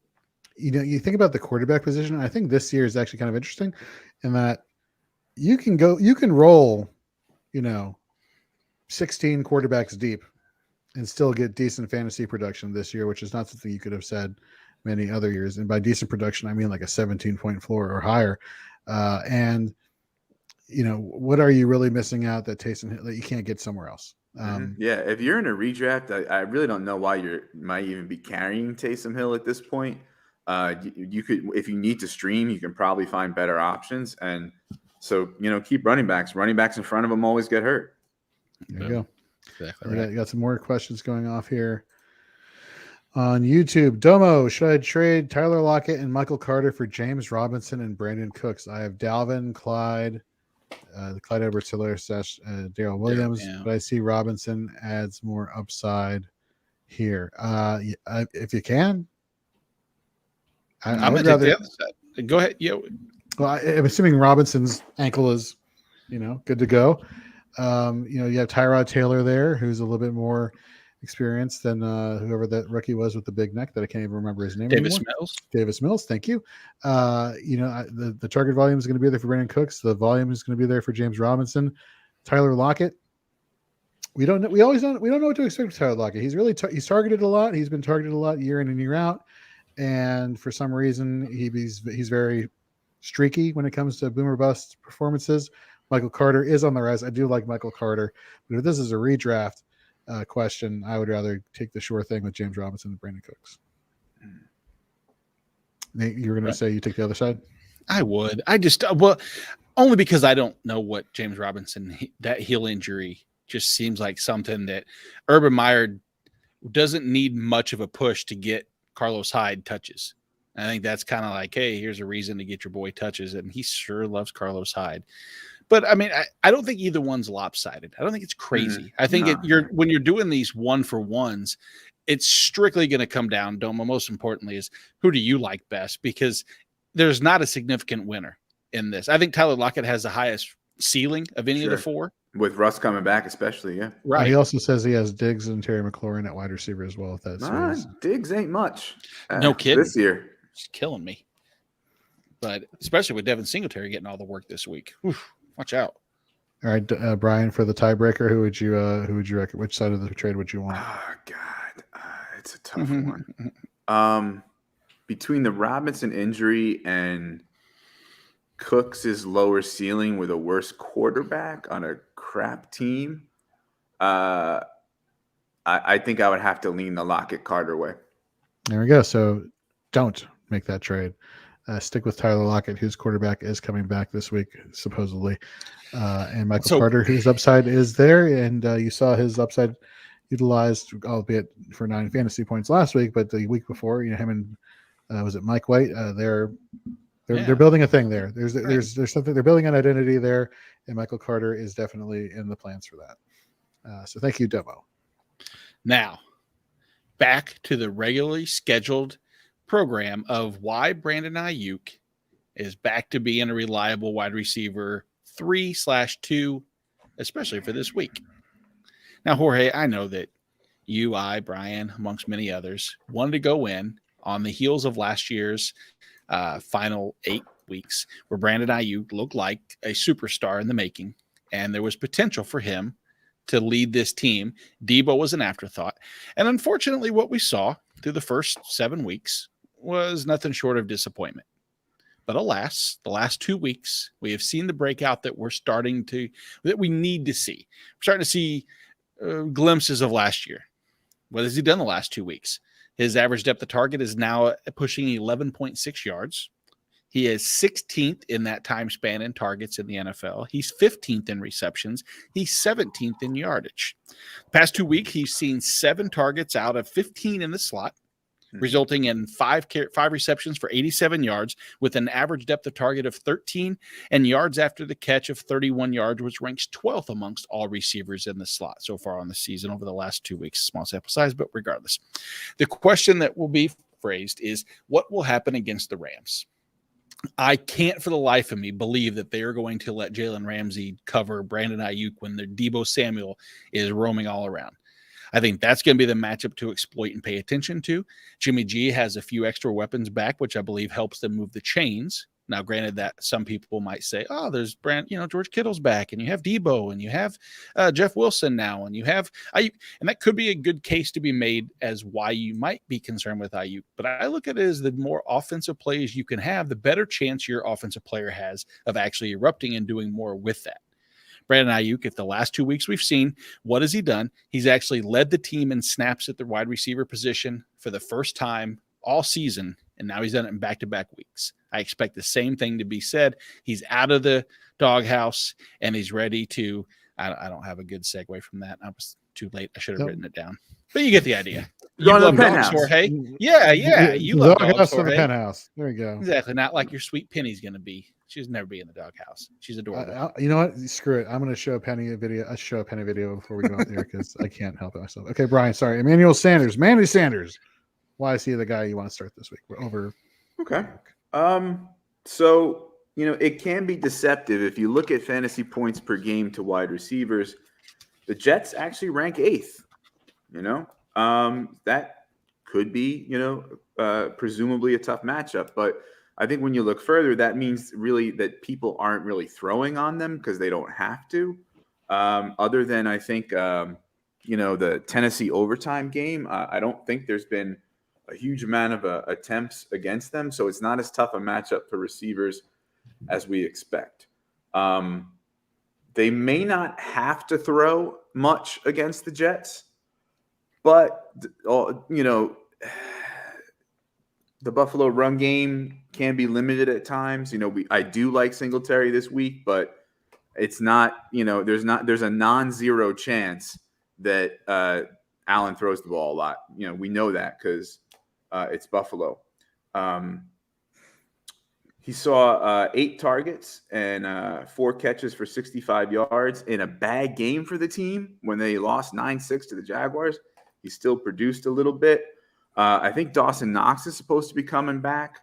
You think about the quarterback position. I think this year is actually kind of interesting in that you can roll, 16 quarterbacks deep and still get decent fantasy production this year, which is not something you could have said many other years. And by decent production, I mean like a 17-point floor or higher. And what are you really missing out that Taysom that you can't get somewhere else? Yeah, if you're in a redraft, I really don't know why you might even be carrying Taysom Hill at this point. You could, if you need to stream, you can probably find better options. And so, keep running backs. Running backs in front of them always get hurt. There you go. Exactly. Right. Got some more questions going off here on YouTube. Domo, should I trade Tyler Lockett and Michael Carter for James Robinson and Brandon Cooks? I have Dalvin, Clyde Edwards-Helaire / Darrell Williams, but I see Robinson adds more upside here. If you can. I would rather. Take the other side. Go ahead. Yeah. Well, I'm assuming Robinson's ankle is, good to go. You have Tyrod Taylor there, who's a little bit more experienced than whoever that rookie was with the big neck that I can't even remember his name. Davis Mills. Thank you. The target volume is going to be there for Brandon Cooks. The volume is going to be there for James Robinson. Tyler Lockett. We don't know. We don't know what to expect with Tyler Lockett. He's really he's targeted a lot. He's been targeted a lot year in and year out. And for some reason, he's very streaky when it comes to boom or bust performances. Michael Carter is on the rise. I do like Michael Carter, but if this is a redraft question, I would rather take the sure thing with James Robinson and Brandon Cooks. Nate, you were going to say you take the other side? I would. Only because I don't know what James Robinson, that heel injury just seems like something that Urban Meyer doesn't need much of a push to get Carlos Hyde touches. I think that's kind of like, hey, here's a reason to get your boy touches, and he sure loves Carlos Hyde. But I mean, I don't think either one's lopsided. I don't think it's crazy. I think when you're doing these 1-for-1s, it's strictly going to come down. Domo, most importantly, is who do you like best? Because there's not a significant winner in this. I think Tyler Lockett has the highest ceiling of any of the four. With Russ coming back, especially, yeah. Right. He also says he has Diggs and Terry McLaurin at wide receiver as well. If that's Diggs ain't much. No kidding. This year. It's killing me. But especially with Devin Singletary getting all the work this week. Oof, watch out. All right, Brian, for the tiebreaker, who would you reckon? Which side of the trade would you want? Oh, God. It's a tough one. Between the Robinson injury and Cooks' lower ceiling with a worse quarterback on a crap team, I think I would have to lean the Lockett Carter way. There we go. So don't make that trade. Stick with Tyler Lockett, whose quarterback is coming back this week, supposedly. And Michael Carter, whose upside is there. And you saw his upside utilized, albeit for 9 fantasy points last week, but the week before, him and was it Mike White? They're They're building a thing there. There's something, they're building an identity there, and Michael Carter is definitely in the plans for that. So thank you, Demo. Now, back to the regularly scheduled program of why Brandon Ayuk is back to being a reliable wide receiver 3/2, especially for this week. Now, Jorge, I know that you, Brian, amongst many others, wanted to go in on the heels of last year's final 8 weeks where Brandon Ayuk looked like a superstar in the making, and there was potential for him to lead this team. Debo was an afterthought. And unfortunately, what we saw through the first 7 weeks was nothing short of disappointment. But alas, the last 2 weeks, we have seen the breakout that we need to see. We're starting to see glimpses of last year. What has he done the last 2 weeks? His average depth of target is now pushing 11.6 yards. He is 16th in that time span in targets in the NFL. He's 15th in receptions. He's 17th in yardage. Past 2 weeks, he's seen 7 targets out of 15 in the slot, resulting in 5 receptions for 87 yards with an average depth of target of 13 and yards after the catch of 31 yards, which ranks 12th amongst all receivers in the slot so far on the season over the last 2 weeks. Small sample size, but regardless. The question that will be phrased is, what will happen against the Rams? I can't for the life of me believe that they are going to let Jalen Ramsey cover Brandon Ayuk when their Deebo Samuel is roaming all around. I think that's going to be the matchup to exploit and pay attention to. Jimmy G has a few extra weapons back, which I believe helps them move the chains. Now, granted that some people might say, oh, there's George Kittle's back, and you have Debo, and you have Jeff Wilson now, and you have Ayuk. And that could be a good case to be made as why you might be concerned with Ayuk. But I look at it as the more offensive plays you can have, the better chance your offensive player has of actually erupting and doing more with that. Brandon Ayuk, if the last 2 weeks we've seen, what has he done? He's actually led the team in snaps at the wide receiver position for the first time all season, and now he's done it in back-to-back weeks. I expect the same thing to be said. He's out of the doghouse, and he's ready to – I don't have a good segue from that. I was too late. I should have written it down. But you get the idea. You love dogs, Jorge. Yeah. You love dogs, Jorge. The penthouse. There you go. Exactly. Not like your sweet Penny's going to be. She's never be in the doghouse. She's adorable. You know what? Screw it. I'm going to show Penny a video. I show Penny a video before we go out there because I can't help it myself. Okay, Brian. Sorry, Emmanuel Sanders. Manny Sanders. Why is he the guy you want to start this week? We're over. Okay. So it can be deceptive if you look at fantasy points per game to wide receivers. The Jets actually rank 8th. That could be presumably a tough matchup, but I think when you look further, that means really that people aren't really throwing on them because they don't have to. Other than I think, the Tennessee overtime game, I don't think there's been a huge amount of attempts against them. So it's not as tough a matchup for receivers as we expect. They may not have to throw much against the Jets, but, the Buffalo run game can be limited at times. I do like Singletary this week, but it's not, there's a non-zero chance that Allen throws the ball a lot. We know that because it's Buffalo. He saw 8 targets and 4 catches for 65 yards in a bad game for the team when they lost 9-6 to the Jaguars. He still produced a little bit. I think Dawson Knox is supposed to be coming back,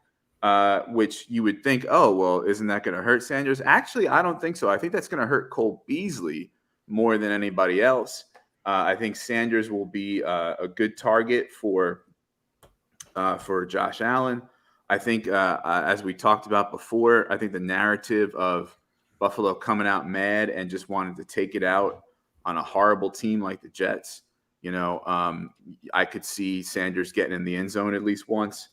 which you would think, oh, well, isn't that going to hurt Sanders? Actually, I don't think so. I think that's going to hurt Cole Beasley more than anybody else. I think Sanders will be a good target for Josh Allen. I think, as we talked about before, I think the narrative of Buffalo coming out mad and just wanted to take it out on a horrible team like the Jets, I could see Sanders getting in the end zone at least once.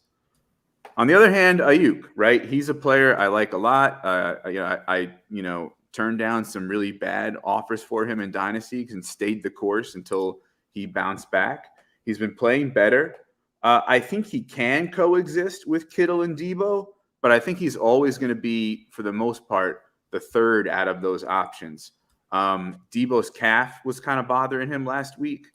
On the other hand, Ayuk, right? He's a player I like a lot. I turned down some really bad offers for him in Dynasty and stayed the course until he bounced back. He's been playing better. I think he can coexist with Kittle and Debo, but I think he's always going to be, for the most part, the third out of those options. Debo's calf was kind of bothering him last week.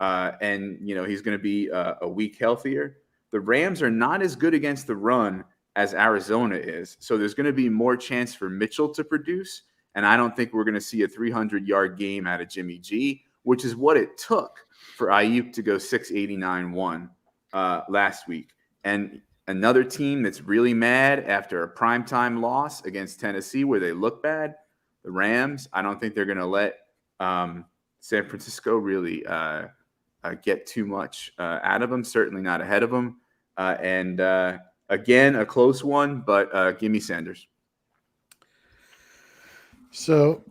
And he's going to be a week healthier. The Rams are not as good against the run as Arizona is. So there's going to be more chance for Mitchell to produce. And I don't think we're going to see a 300-yard game out of Jimmy G, which is what it took for Ayuk to go 689-1 last week. And another team that's really mad after a primetime loss against Tennessee where they look bad, the Rams, I don't think they're going to let San Francisco really get too much out of them, certainly not ahead of them. Again, a close one, but give me Sanders. So,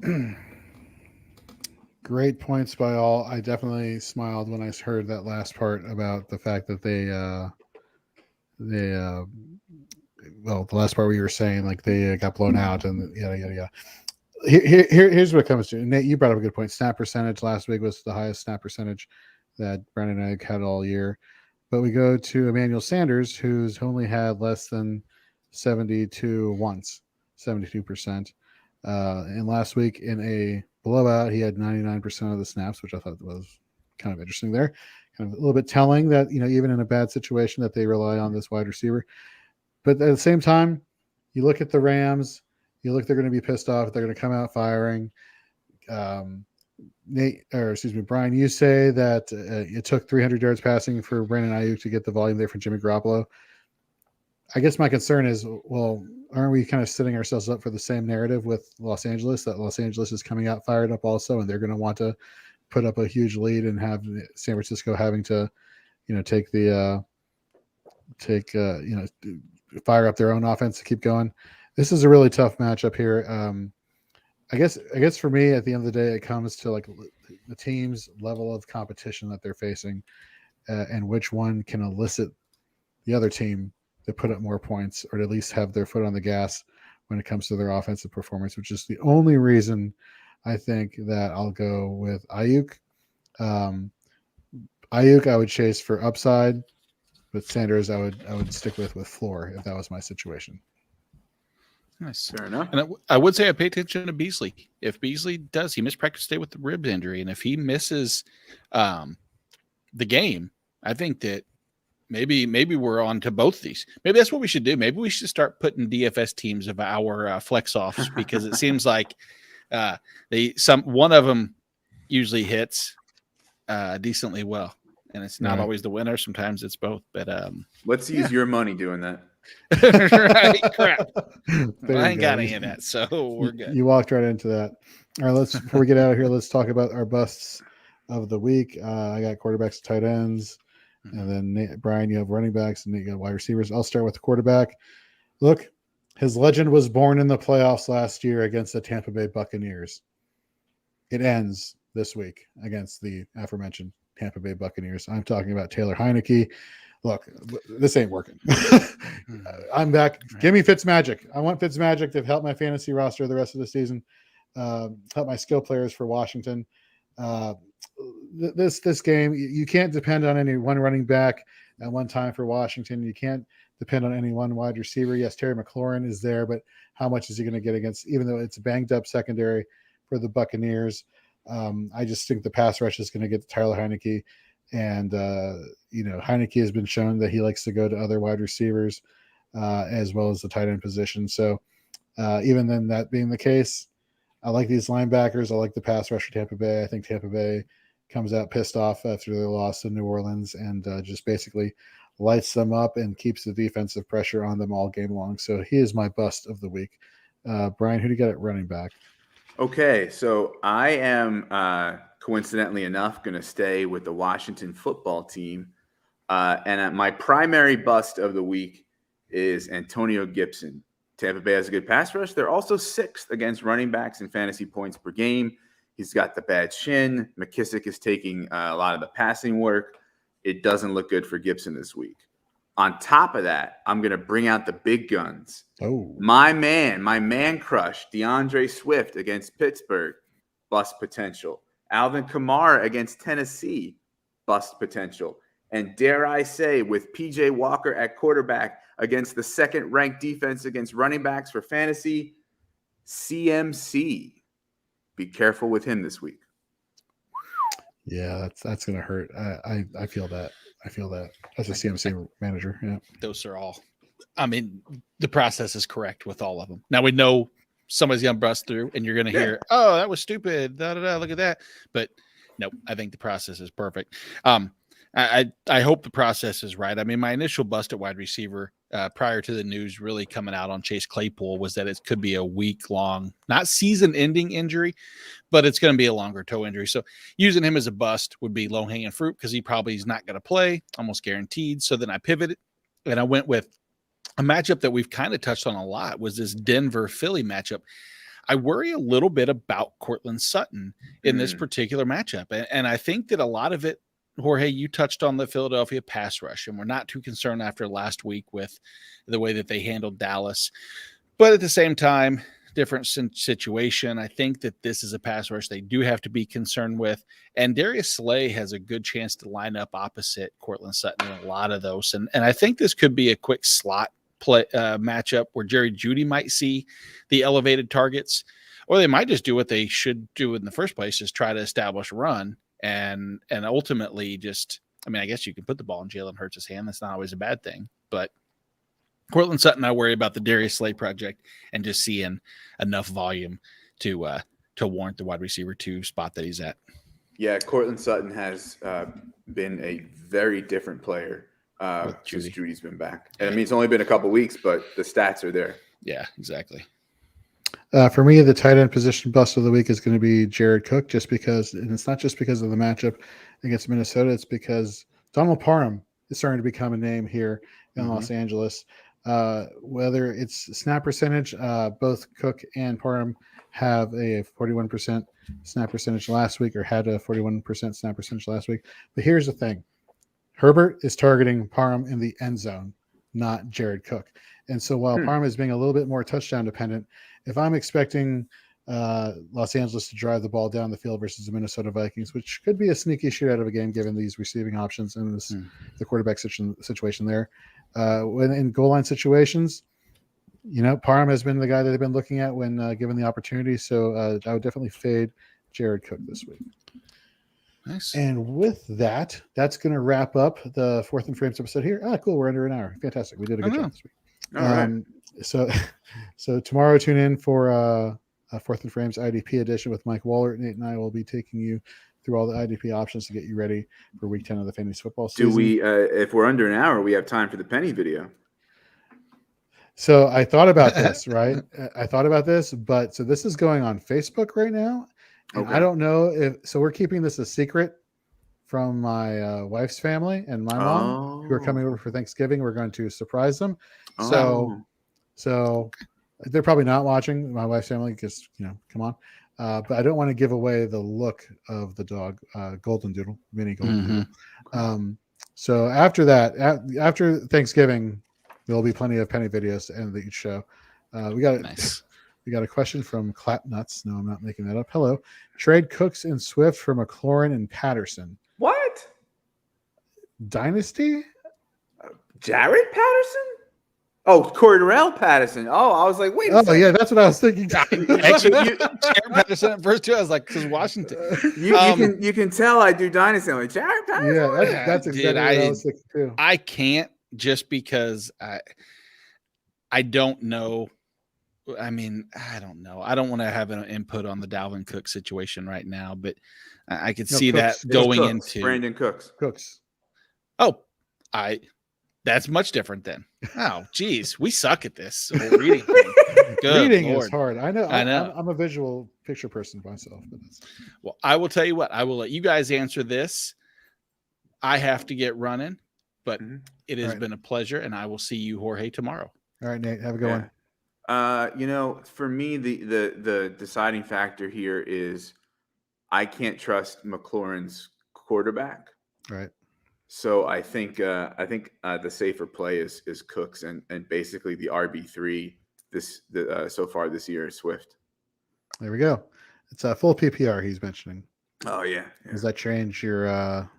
great points by all. I definitely smiled when I heard that last part about the fact that well, the last part we were saying, like they got blown out and yada, yada, yada. Here's what it comes to. Nate, you brought up a good point. Snap percentage last week was the highest snap percentage that Brandon and I had all year. But we go to Emmanuel Sanders, who's only had less than 72 once, 72%. And last week in a blowout, he had 99% of the snaps, which I thought was kind of interesting there. Kind of a little bit telling that, even in a bad situation that they rely on this wide receiver. But at the same time, you look at the Rams, they're going to be pissed off. They're going to come out firing. Brian, you say that it took 300 yards passing for Brandon Ayuk to get the volume there for Jimmy Garoppolo. I guess my concern is, well, aren't we kind of setting ourselves up for the same narrative with Los Angeles, that Los Angeles is coming out fired up also, and they're going to want to put up a huge lead and have San Francisco having to, fire up their own offense to keep going. This is a really tough matchup here. I guess for me, at the end of the day, it comes to like the team's level of competition that they're facing, and which one can elicit the other team to put up more points, or to at least have their foot on the gas when it comes to their offensive performance, which is the only reason I think that I'll go with Ayuk. Ayuk, I would chase for upside, but Sanders, I would stick with floor if that was my situation. Nice. Fair enough. And I would say I pay attention to Beasley. If Beasley he missed practice day with the rib injury, and if he misses the game, I think that maybe we're on to both these. Maybe that's what we should do. Maybe we should start putting DFS teams of our flex offs, because it seems like one of them usually hits decently well, and it's not always the winner. Sometimes it's both. But let's use your money doing that. Right, crap. Well, I ain't got any of that, so we're good. You walked right into that. All right, before we get out of here, let's talk about our busts of the week. I got quarterbacks, tight ends, and then Brian, you have running backs, and you got wide receivers. I'll start with the quarterback. Look, his legend was born in the playoffs last year against the Tampa Bay Buccaneers. It ends this week against the aforementioned Tampa Bay Buccaneers. I'm talking about Taylor Heineke. Look, this ain't working. I'm back. Give me Fitzmagic. I want Fitzmagic to help my fantasy roster the rest of the season. Help my skill players for Washington. This game, you can't depend on any one running back at one time for Washington. You can't depend on any one wide receiver. Yes, Terry McLaurin is there, but how much is he going to get against, even though it's a banged up secondary for the Buccaneers? I just think the pass rush is going to get to Tyler Heineke. And, Heineke has been shown that he likes to go to other wide receivers as well as the tight end position. So even then, that being the case, I like these linebackers. I like the pass rush for Tampa Bay. I think Tampa Bay comes out pissed off after their loss in New Orleans and just basically lights them up and keeps the defensive pressure on them all game long. So he is my bust of the week. Brian, who do you got at running back? Okay, so I am coincidentally enough going to stay with the Washington football team. And my primary bust of the week is Antonio Gibson. Tampa Bay has a good pass rush. They're also sixth against running backs in fantasy points per game. He's got the bad shin. McKissick is taking a lot of the passing work. It doesn't look good for Gibson this week. On top of that, I'm going to bring out the big guns. Oh, my man crush, DeAndre Swift against Pittsburgh, bust potential. Alvin Kamara against Tennessee, bust potential. And dare I say, with PJ Walker at quarterback against the second-ranked defense against running backs for fantasy, CMC. Be careful with him this week. Yeah, that's going to hurt. I feel that. As a CMC manager, yeah. Those are all I mean, the process is correct with all of them. Now we know somebody's going to bust through and you're going to hear, oh, that was stupid. Look at that. But no, I think the process is perfect. I hope the process is right. I mean, my initial bust at wide receiver prior to the news really coming out on Chase Claypool was that it could be a week-long, not season-ending injury, but it's going to be a longer toe injury. So using him as a bust would be low-hanging fruit because he probably is not going to play, almost guaranteed. So then I pivoted, and I went with a matchup that we've kind of touched on a lot was this Denver-Philly matchup. I worry a little bit about Courtland Sutton in this particular matchup. And I think that a lot of it, Jorge, you touched on the Philadelphia pass rush, and we're not too concerned after last week with the way that they handled Dallas. But at the same time, different situation. I think that this is a pass rush they do have to be concerned with. And Darius Slay has a good chance to line up opposite Courtland Sutton in a lot of those. And I think this could be a quick slot play matchup where Jerry Jeudy might see the elevated targets, or they might just do what they should do in the first place, is try to establish a run and ultimately just, I mean, I guess you can put the ball in Jalen Hurts' hand. That's not always a bad thing, but Courtland Sutton, I worry about the Darius Slay project and just seeing enough volume to warrant the wide receiver 2 spot that he's at. Yeah, Courtland Sutton has been a very different player since Judy's been back. And I mean, it's only been a couple weeks, but the stats are there. Yeah, exactly. For me, the tight end position bust of the week is going to be Jared Cook, just because, and it's not just because of the matchup against Minnesota, it's because Donald Parham is starting to become a name here in Los Angeles. Whether it's snap percentage, both Cook and Parham have a 41% snap percentage last week, or had a 41% snap percentage last week. But here's the thing. Herbert is targeting Parham in the end zone, not Jared Cook. And so while Parham is being a little bit more touchdown dependent, if I'm expecting Los Angeles to drive the ball down the field versus the Minnesota Vikings, which could be a sneaky shootout of a game given these receiving options and this, the quarterback situation there, when in goal line situations, you know, Parham has been the guy that they've been looking at when given the opportunity. So I would definitely fade Jared Cook this week. Nice. And with that, that's going to wrap up the Fourth and Frames episode here. Cool. We're under an hour. Fantastic. We did a good job this week. All right. So tomorrow, tune in for Fourth and Frames IDP edition with Mike Waller. Nate and I will be taking you through all the IDP options to get you ready for Week 10 of the fantasy football season. Do we, if we're under an hour, we have time for the penny video? So I thought about this, right? I thought about this, but so this is going on Facebook right now. And I don't know if, so we're keeping this a secret from my wife's family and my mom, who are coming over for Thanksgiving. We're going to surprise them. So they're probably not watching, my wife's family, because, you know, come on. But I don't want to give away the look of the dog, Golden Doodle, mini Golden Doodle. So after that, after Thanksgiving, there'll be plenty of penny videos to end each show. We got a question from Clapnuts. No, I'm not making that up. Hello. Trade Cooks and Swift for McLaurin and Patterson. What? Dynasty? Jared Patterson? Oh, Cordell Patterson. Oh, I was like, wait a second. Yeah, that's what I was thinking. Actually, Jared Patterson at first too. I was like, because Washington. You can tell I do Dynasty. I'm like, Jared Patterson? Yeah, that's exactly what I was thinking too. I can't, just because I don't know. I mean, I don't know. I don't want to have an input on the Dalvin Cook situation right now, but I could see Cooks. that going Cooks. into Brandon Cooks. Oh, that's much different then. Oh, geez, we suck at this. Reading is hard. I know. I'm a visual picture person myself. But well, I will tell you what. I will let you guys answer this. I have to get running, but it has been a pleasure, and I will see you, Jorge, tomorrow. All right, Nate. Have a good one. You know, for me, the deciding factor here is I can't trust McLaurin's quarterback. Right. So I think the safer play is Cooks, and basically the RB3 so far this year is Swift. There we go. It's a full PPR he's mentioning. Oh yeah. Does that change your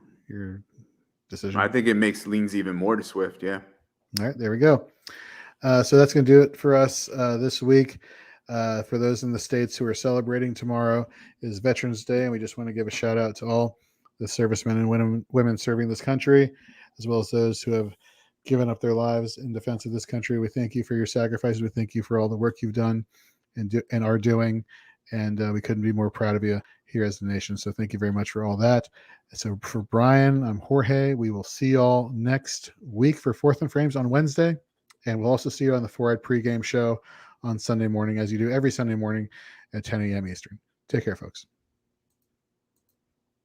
decision? I think it leans even more to Swift. Yeah. All right, there we go. So that's going to do it for us this week. For those in the States who are celebrating, tomorrow is Veterans Day, and we just want to give a shout out to all the servicemen and women serving this country, as well as those who have given up their lives in defense of this country. We thank you for your sacrifices. We thank you for all the work you've done and are doing. And we couldn't be more proud of you here as a nation. So thank you very much for all that. So for Brian, I'm Jorge. We will see y'all next week for Fourth and Frames on Wednesday. And we'll also see you on the 4-Ed pregame show on Sunday morning, as you do every Sunday morning at 10 a.m. Eastern. Take care, folks.